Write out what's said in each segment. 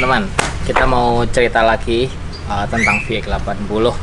teman-teman, kita mau cerita lagi tentang VX80.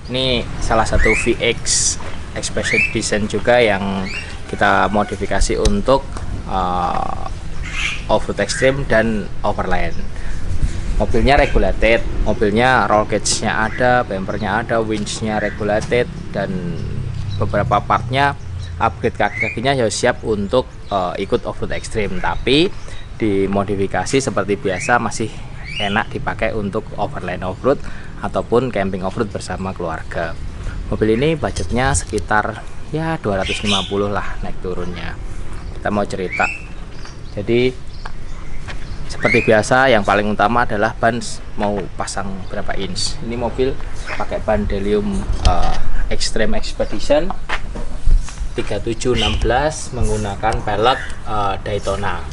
Ini salah satu VX Expedition juga yang kita modifikasi untuk off-road extreme dan overland. Mobilnya regulated, mobilnya roll cage-nya ada, bumpernya ada, winch-nya regulated, dan beberapa partnya upgrade kaki-kakinya ya siap untuk ikut off-road extreme. Tapi dimodifikasi seperti biasa, masih enak dipakai untuk overland off-road ataupun camping off-road bersama keluarga. Mobil ini budgetnya sekitar ya 250 lah naik turunnya. Kita mau cerita. Jadi seperti biasa yang paling utama adalah ban mau pasang berapa inch. Ini mobil pakai ban Delium Extreme Expedition 3716 menggunakan pelek Daytona.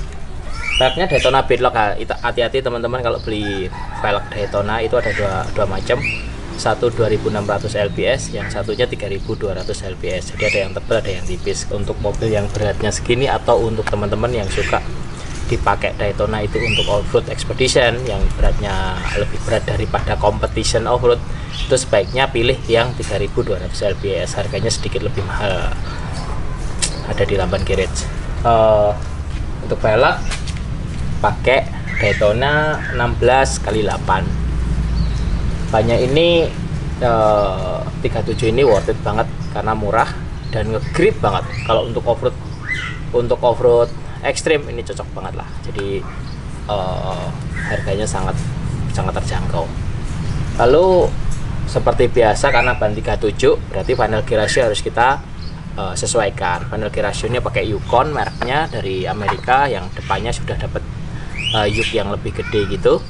Peleknya Daytona Beadlock. Hati-hati teman-teman kalau beli pelek Daytona, itu ada dua macam. Satu 2600 lbs, yang satunya 3200 lbs. Jadi ada yang tebal, ada yang tipis. Untuk mobil yang beratnya segini atau untuk teman-teman yang suka dipakai Daytona itu untuk off-road expedition yang beratnya lebih berat daripada competition off-road, itu sebaiknya pilih yang 3200 lbs. Harganya sedikit lebih mahal, ada di Lamban Garage. Untuk velg pakai Daytona 16x8. Banyak ini 37 ini worth it banget karena murah dan nge-grip banget. Kalau untuk off-road ekstrim ini cocok banget lah. Jadi harganya sangat terjangkau. Lalu seperti biasa, karena ban 37 berarti final gear ratio harus kita sesuaikan. Final gear ratio nya pakai Yukon, mereknya dari Amerika, yang depannya sudah dapat yuk yang lebih gede gitu.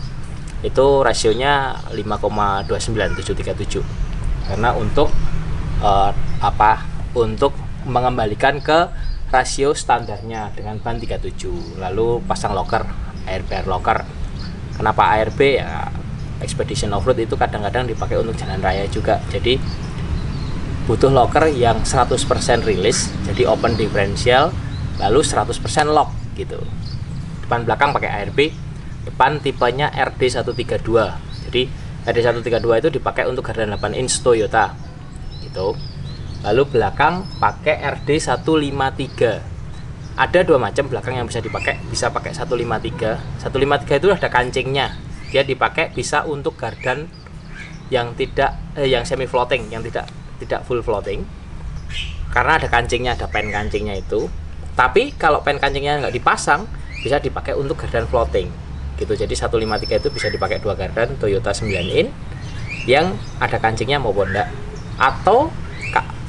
Itu rasionya 5,29737, karena untuk untuk mengembalikan ke rasio standarnya dengan ban 37. Lalu pasang locker, ARB locker. Kenapa ARB? Ya expedition off-road itu kadang-kadang dipakai untuk jalan raya juga, jadi butuh locker yang 100% rilis, jadi open differential, lalu 100% lock gitu. Depan belakang pakai ARB. Depan tipenya RD132. Jadi RD132 itu dipakai untuk gardan 8 inch Toyota gitu. Lalu belakang pakai RD153. Ada dua macam belakang yang bisa dipakai. Bisa pakai 153. 153 itu ada kancingnya. Dia dipakai bisa untuk gardan yang yang semi floating, yang tidak full floating. Karena ada kancingnya, ada pen kancingnya itu. Tapi kalau pen kancingnya nggak dipasang, bisa dipakai untuk gardan floating gitu. Jadi 153 itu bisa dipakai dua gardan Toyota 9 in yang ada kancingnya maupun enggak. Atau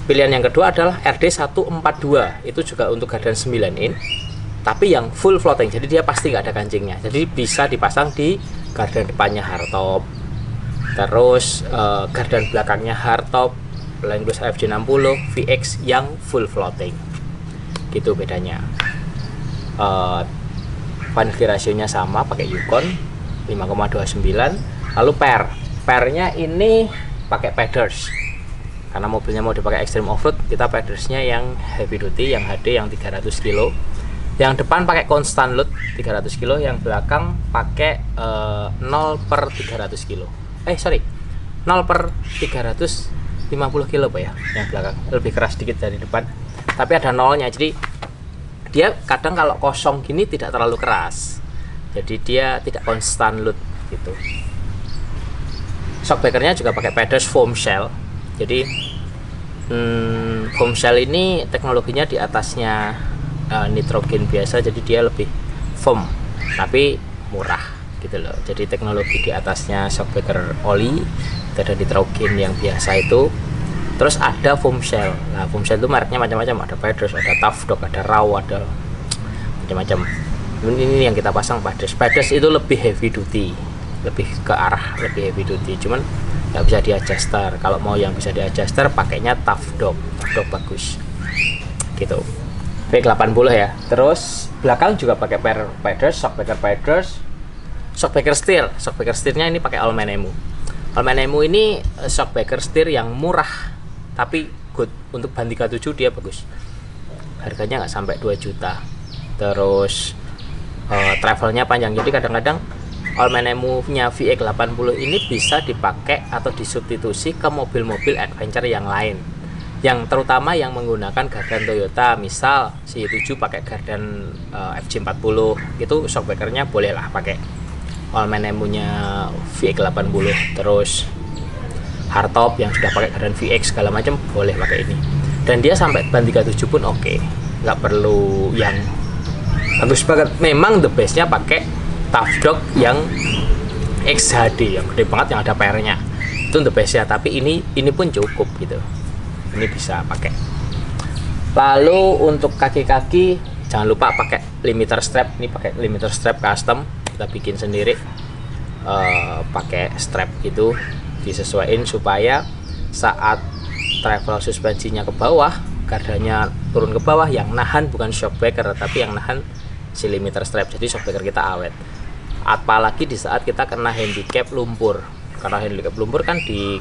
pilihan yang kedua adalah RD142, itu juga untuk gardan 9 in tapi yang full floating, jadi dia pasti nggak ada kancingnya. Jadi bisa dipasang di gardan depannya hardtop, terus gardan belakangnya hardtop, Langlus FJ60 VX yang full floating gitu bedanya. Fan rasionya sama, pakai Yukon 5,29. Lalu pernya ini pakai Peders, karena mobilnya mau dipakai extreme off-road. Kita Pedersnya yang heavy duty, yang HD, yang 300 kilo. Yang depan pakai constant load 300 kilo, yang belakang pakai 0/300 kilo. 0/350 kilo Pak ya. Yang belakang lebih keras sedikit dari depan, tapi ada nolnya, jadi dia kadang kalau kosong gini tidak terlalu keras, jadi dia tidak konstan load gitu. Shockbreakernya juga pakai Peders foam shell. Jadi foam shell ini teknologinya di atasnya nitrogen biasa, jadi dia lebih foam tapi murah gitu loh. Jadi teknologi di atasnya shockbreaker oli, itu ada nitrogen yang biasa itu. Terus ada foam shell. Nah, foam shell itu mereknya macam-macam, ada Peders, ada Tough Dog, ada Raw, ada macam-macam. Ini yang kita pasang Peders. Peders itu lebih heavy duty, lebih ke arah lebih heavy duty. Cuman nggak bisa di adjuster. Kalau mau yang bisa di adjuster, pakainya Tough Dog. Tough Dog bagus. Gitu. V80 ya. Terus belakang juga pakai Peders, shockbreaker steer. Shockbreaker steernya ini pakai Allman Emu. Allman Emu ini shockbreaker steer yang murah tapi good. Untuk ban 37 dia bagus. Harganya nggak sampai 2 juta. Terus travelnya panjang. Jadi kadang-kadang Allman Emu-nya VX80 ini bisa dipakai atau disubstitusi ke mobil-mobil adventure yang lain, yang terutama yang menggunakan gardan Toyota. Misal C7 pakai gardan FJ40, itu shockbreakernya bolehlah pakai Allman Emu-nya VX80. Terus hardtop yang sudah pakai gardan VX segala macam boleh pakai ini, dan dia sampai ban 37 pun oke. Nggak perlu yang bagus banget. Memang the best-nya pakai Tough Dog yang XHD yang gede banget, yang ada PR-nya, itu the best ya. Tapi ini pun cukup gitu, ini bisa pakai. Lalu untuk kaki-kaki jangan lupa pakai limiter strap. Ini pakai limiter strap custom, kita bikin sendiri. Pakai strap itu disesuaikan supaya saat travel suspensinya ke bawah, gardanya turun ke bawah, yang nahan bukan shockbreaker tapi yang nahan si limiter strap. Jadi shockbreaker kita awet. Apalagi di saat kita kena handicap lumpur. Karena handicap lumpur kan di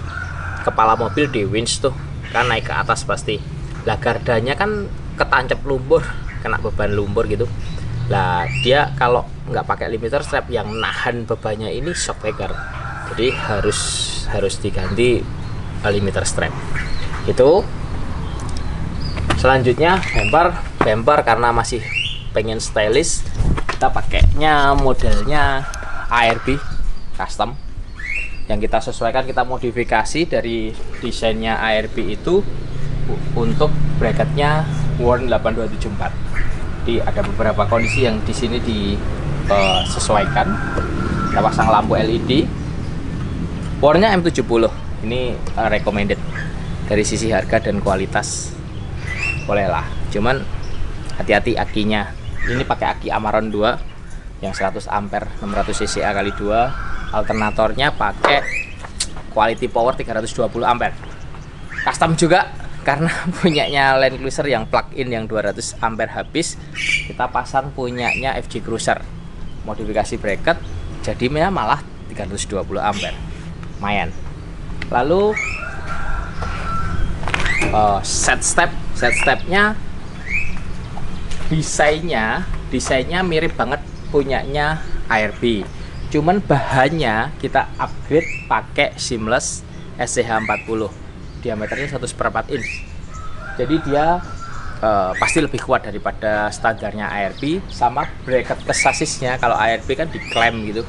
kepala mobil, di winch tuh kan naik ke atas pasti. Lah gardanya kan ketancap lumpur, kena beban lumpur gitu. Lah dia kalau nggak pakai limiter strap yang nahan bebannya ini shockbreaker. Jadi harus diganti limiter strap. Itu. Selanjutnya bumper karena masih pengen stylish, kita pakainya modelnya ARB custom yang kita sesuaikan, kita modifikasi dari desainnya ARB itu untuk bracketnya Warn 8274. Jadi ada beberapa kondisi yang di sini disesuaikan. Kita pasang lampu LED. Warnnya M70. Ini recommended dari sisi harga dan kualitas. Boleh lah. Cuman hati-hati akinya. Ini pakai aki Amaron 2 yang 100 ampere 600 cc kali 2. Alternatornya pakai quality power 320 ampere. Custom juga karena punyanya Land Cruiser yang plug-in yang 200 ampere habis. Kita pasang punyanya FJ Cruiser. Modifikasi bracket jadinya malah 320 ampere. Lumayan. Lalu set stepnya desainnya mirip banget punyanya ARB, cuman bahannya kita upgrade pakai seamless SCH40, diameternya 1/4 inch. Jadi dia pasti lebih kuat daripada standarnya ARB. Sama bracket ke sasisnya, kalau ARB kan diklaim gitu,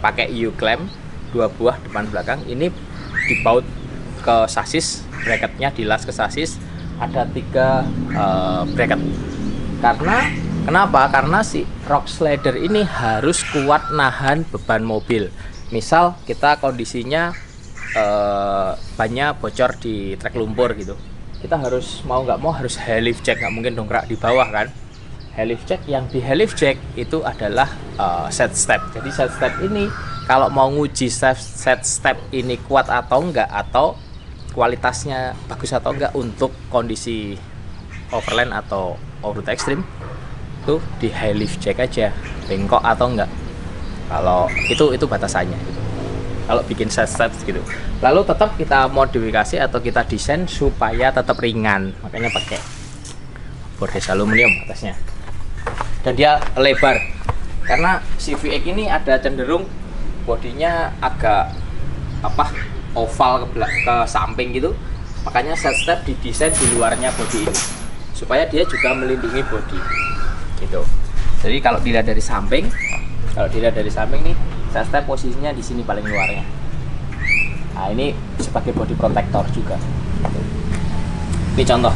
pakai U-clamp 2 buah depan belakang. Ini dibaut ke sasis, bracketnya dilas ke sasis, ada 3 bracket. Kenapa? Karena si rock slider ini harus kuat nahan beban mobil. Misal kita kondisinya bannya bocor di trek lumpur gitu, kita harus mau nggak mau harus high lift jack, nggak mungkin dongkrak di bawah kan. High lift jack, yang di high lift jack itu adalah set step. Jadi set step ini kalau mau nguji set step ini kuat atau enggak, atau kualitasnya bagus atau enggak untuk kondisi overland atau off-road ekstrim, tuh di high lift check aja bengkok atau enggak. Kalau itu batasannya gitu. Kalau bikin set step gitu, lalu tetap kita modifikasi atau kita desain supaya tetap ringan, makanya pakai bordes aluminium atasnya, dan dia lebar karena si VX ini ada cenderung bodinya agak oval ke samping gitu. Makanya set step didesain di luarnya bodi ini supaya dia juga melindungi bodi gitu. Jadi kalau dilihat dari samping, nih set step posisinya di sini paling luarnya. Nah, ini sebagai body protector juga. Ini contoh.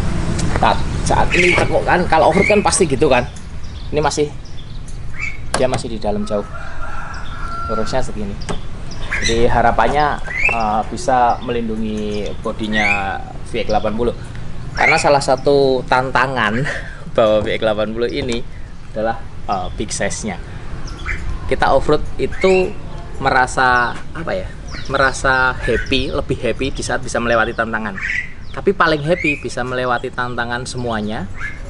Nah, saat ini kan kalau off-road kan pasti gitu kan. Ini dia masih di dalam jauh. Lurusnya segini. Jadi harapannya bisa melindungi bodinya VX80. Karena salah satu tantangan bahwa VX80 ini adalah big size-nya. Kita off-road itu merasa lebih happy di saat bisa melewati tantangan. Tapi paling happy bisa melewati tantangan semuanya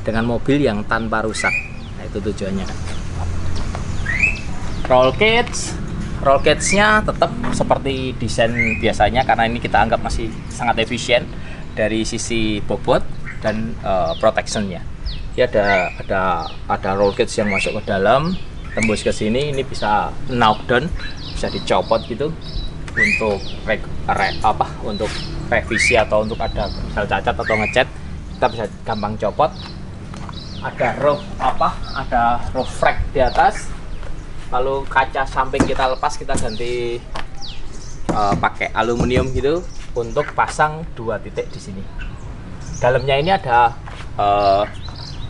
dengan mobil yang tanpa rusak. Nah, itu tujuannya kan. Roll cage-nya tetap seperti desain biasanya karena ini kita anggap masih sangat efisien dari sisi bobot dan protection-nya. Ini ada roll cage yang masuk ke dalam, tembus ke sini, ini bisa knockdown, bisa dicopot gitu untuk untuk revisi atau untuk ada misal cacat atau ngecat, kita bisa gampang copot. Ada roof rack di atas. Lalu kaca samping kita lepas, kita ganti pakai aluminium gitu untuk pasang 2 titik di sini. Dalamnya ini ada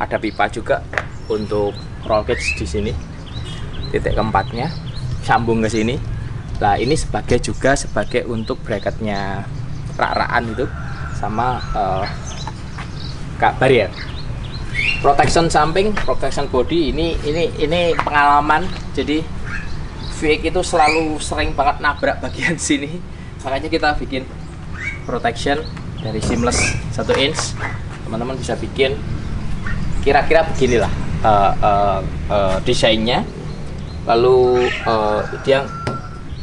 pipa juga untuk roll cage di sini. Titik keempatnya sambung ke sini. Nah, ini sebagai untuk bracketnya rak-rakan itu sama barrier. Protection samping, protection body, ini pengalaman. Jadi VX itu selalu sering banget nabrak bagian sini, makanya kita bikin protection dari seamless 1 inch. Teman-teman bisa bikin kira-kira beginilah desainnya. Lalu dia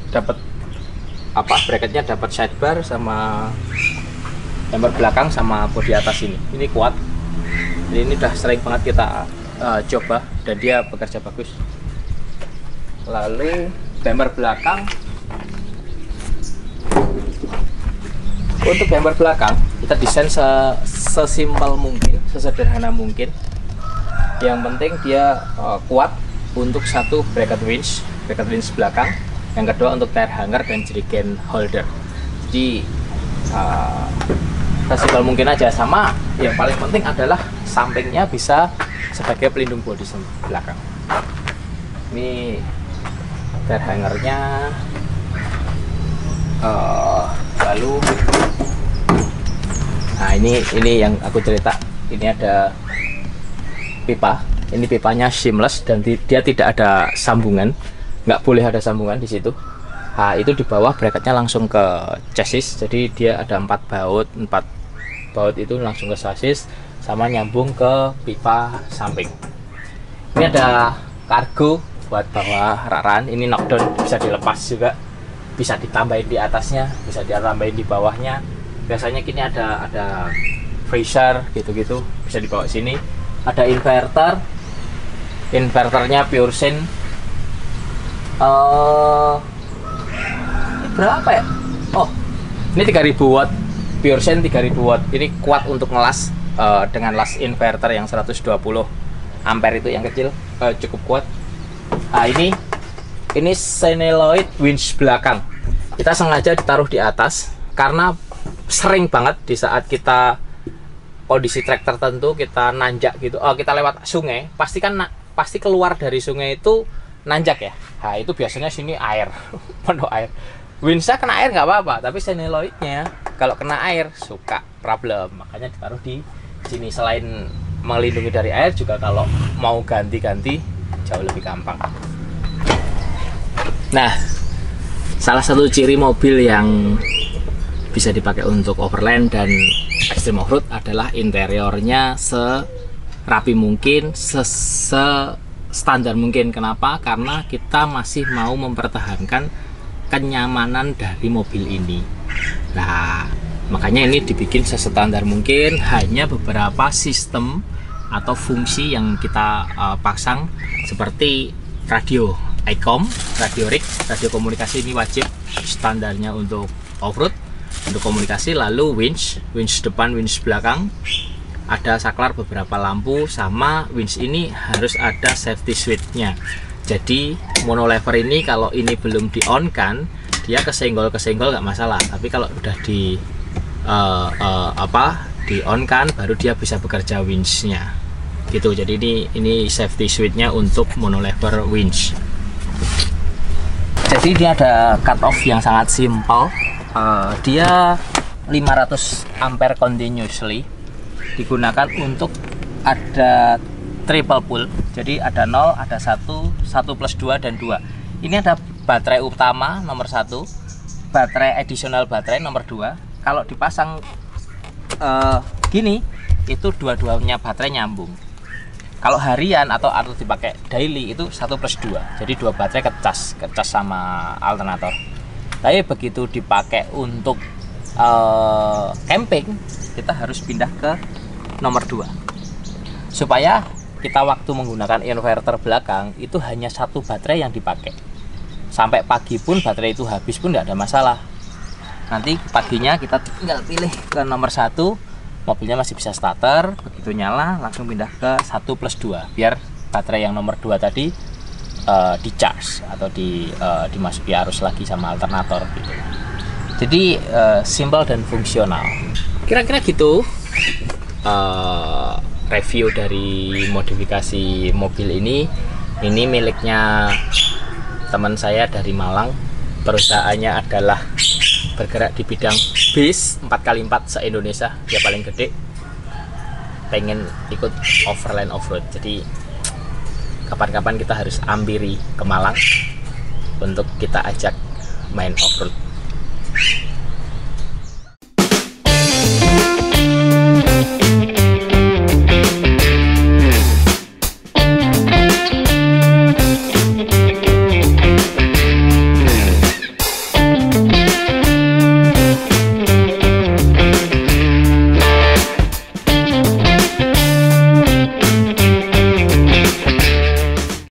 dapat bracketnya, dapat sidebar sama bumper belakang sama bodi atas ini kuat. Jadi ini udah sering banget kita coba dan dia bekerja bagus. Lalu bumper belakang, untuk bumper belakang kita desain sesimpel mungkin, sesederhana mungkin. Yang penting dia kuat untuk satu bracket winch belakang, yang kedua untuk tire hanger dan jerigen holder. Jadi sesimpel mungkin aja. Sama yang paling penting adalah sampingnya bisa sebagai pelindung bodi belakang. Ini tire hangernya. Lalu nah ini yang aku cerita, ini ada pipa. Ini pipanya seamless dan dia tidak ada sambungan, nggak boleh ada sambungan di situ. Nah, itu di bawah bracketnya langsung ke chassis, jadi dia ada 4 baut itu langsung ke chassis sama nyambung ke pipa samping. Ini ada kargo buat bawa rak-rakan, ini knockdown, bisa dilepas juga, bisa ditambahin di atasnya, bisa ditambahin di bawahnya. Biasanya kini ada freezer gitu-gitu, bisa dibawa sini. Ada inverternya PureSync. Ini berapa ya? Oh, ini 3000 watt, PureSync 3000 watt. Ini kuat untuk ngelas dengan las inverter yang 120 ampere itu yang kecil, cukup kuat. Nah, ini Seneloid winch belakang. Kita sengaja ditaruh di atas karena sering banget di saat kita kondisi trek tertentu, kita nanjak gitu, kita lewat sungai, pasti keluar dari sungai itu nanjak ya. Nah, itu biasanya sini air, penuh air. Winchnya kena air nggak apa-apa, tapi Seneloidnya kalau kena air suka problem. Makanya ditaruh di sini, selain melindungi dari air juga kalau mau ganti-ganti jauh lebih gampang. Nah, salah satu ciri mobil yang bisa dipakai untuk overland dan extreme off-road adalah interiornya serapi mungkin, standar mungkin. Kenapa? Karena kita masih mau mempertahankan kenyamanan dari mobil ini. Nah, makanya ini dibikin sestandar mungkin. Hanya beberapa sistem atau fungsi yang kita pasang, seperti radio ICOM, radio rig, radio komunikasi ini wajib standarnya untuk off-road, untuk komunikasi. Lalu winch depan, winch belakang, ada saklar, beberapa lampu, sama winch ini harus ada safety switch-nya. Jadi monolever ini kalau ini belum di on kan, dia kesenggol nggak masalah, tapi kalau udah di on kan baru dia bisa bekerja winch-nya gitu. Jadi ini safety switch-nya untuk monolever winch. Jadi ini ada cut off yang sangat simpel. Dia 500 ampere continuously, digunakan untuk ada triple pull. Jadi ada 0, ada 1 plus 2 dan 2. Ini ada baterai utama nomor 1, baterai additional baterai nomor 2. Kalau dipasang gini, itu dua-duanya baterai nyambung. Kalau harian atau dipakai daily itu 1+2, jadi 2 baterai kecas sama alternator. Tapi begitu dipakai untuk camping, kita harus pindah ke nomor 2 supaya kita waktu menggunakan inverter belakang itu hanya 1 baterai yang dipakai. Sampai pagi pun baterai itu habis pun tidak ada masalah. Nanti paginya kita tinggal pilih ke nomor 1, mobilnya masih bisa starter, begitu nyala langsung pindah ke 1+2 biar baterai yang nomor 2 tadi di charge atau dimasuki arus lagi sama alternator gitu. Jadi simple dan fungsional. Kira-kira gitu review dari modifikasi mobil ini. Ini miliknya teman saya dari Malang. Perusahaannya adalah bergerak di bidang bis 4x4 se-Indonesia, dia paling gede. Pengen ikut overland off-road, jadi kapan-kapan kita harus ampiri ke Malang untuk kita ajak main off-road.